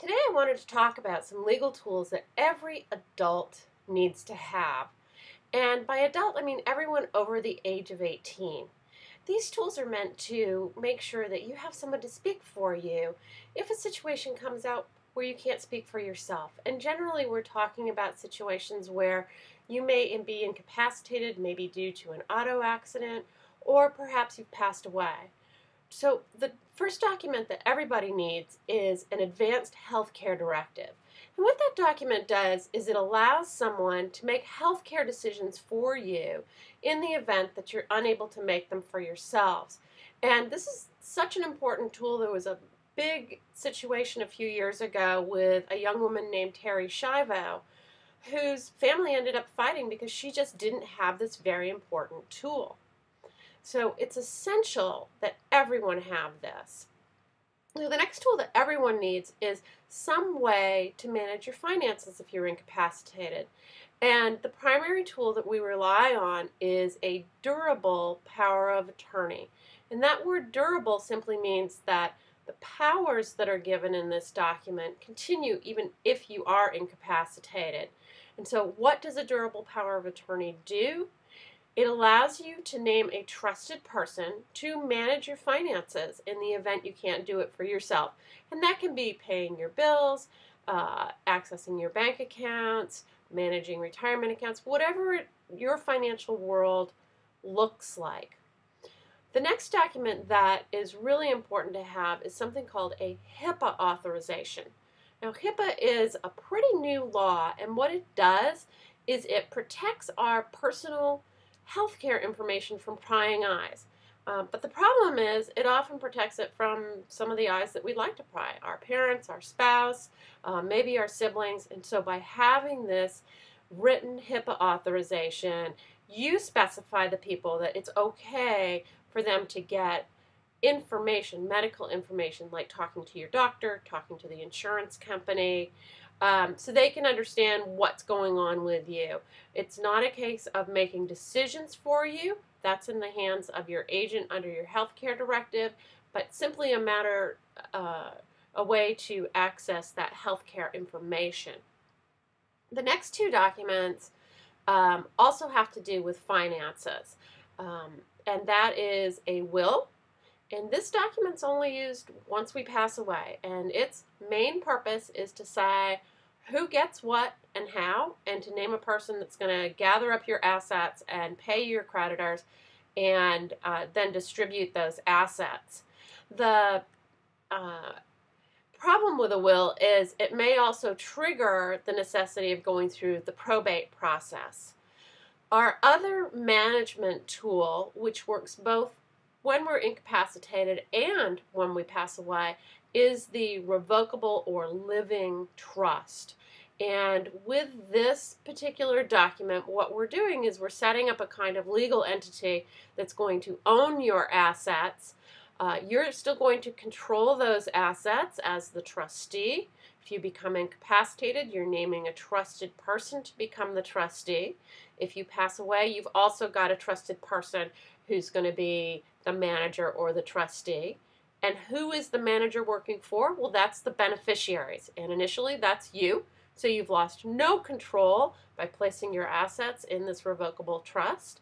Today I wanted to talk about some legal tools that every adult needs to have. And by adult, I mean everyone over the age of 18. These tools are meant to make sure that you have someone to speak for you if a situation comes out where you can't speak for yourself. And generally we're talking about situations where you may be incapacitated, maybe due to an auto accident, or perhaps you've passed away. So the first document that everybody needs is an advanced healthcare directive. And what that document does is it allows someone to make healthcare decisions for you in the event that you're unable to make them for yourselves. And this is such an important tool. There was a big situation a few years ago with a young woman named Terry Schiavo, whose family ended up fighting because she just didn't have this very important tool. So it's essential that everyone have this. Now, the next tool that everyone needs is some way to manage your finances if you're incapacitated. And the primary tool that we rely on is a durable power of attorney. And that word durable simply means that the powers that are given in this document continue even if you are incapacitated. And so what does a durable power of attorney do? It allows you to name a trusted person to manage your finances in the event you can't do it for yourself. And that can be paying your bills, accessing your bank accounts, managing retirement accounts, whatever your financial world looks like. The next document that is really important to have is something called a HIPAA authorization. Now, HIPAA is a pretty new law, and what it does is it protects our personal healthcare information from prying eyes. But the problem is it often protects it from some of the eyes that we'd like to pry, our parents, our spouse, maybe our siblings. And so by having this written HIPAA authorization, you specify the people that it's okay for them to get information, medical information, like talking to your doctor, talking to the insurance company, so they can understand what's going on with you. It's not a case of making decisions for you. That's in the hands of your agent under your healthcare directive, but simply a matter, a way to access that healthcare information. The next two documents also have to do with finances, and that is a will. And this document's only used once we pass away, and its main purpose is to say who gets what and how, and to name a person that's going to gather up your assets and pay your creditors and then distribute those assets. The problem with a will is it may also trigger the necessity of going through the probate process. Our other management tool, which works both when we're incapacitated and when we pass away, is the revocable or living trust. And with this particular document, what we're doing is we're setting up a kind of legal entity that's going to own your assets. You're still going to control those assets as the trustee. If you become incapacitated, you're naming a trusted person to become the trustee. If you pass away, you've also got a trusted person who's going to be the manager or the trustee. And who is the manager working for? Well, that's the beneficiaries. And initially, that's you. So you've lost no control by placing your assets in this revocable trust.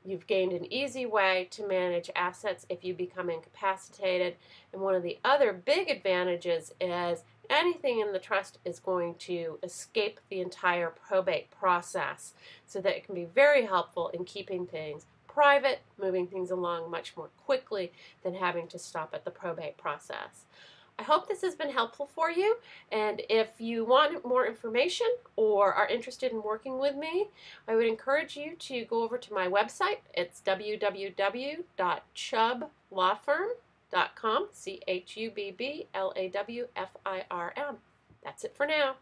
You've gained an easy way to manage assets if you become incapacitated. And one of the other big advantages is anything in the trust is going to escape the entire probate process, so that it can be very helpful in keeping things private, moving things along much more quickly than having to stop at the probate process. I hope this has been helpful for you, and if you want more information or are interested in working with me, I would encourage you to go over to my website. It's www.chubblawfirm.com, ChubblawFirm. That's it for now.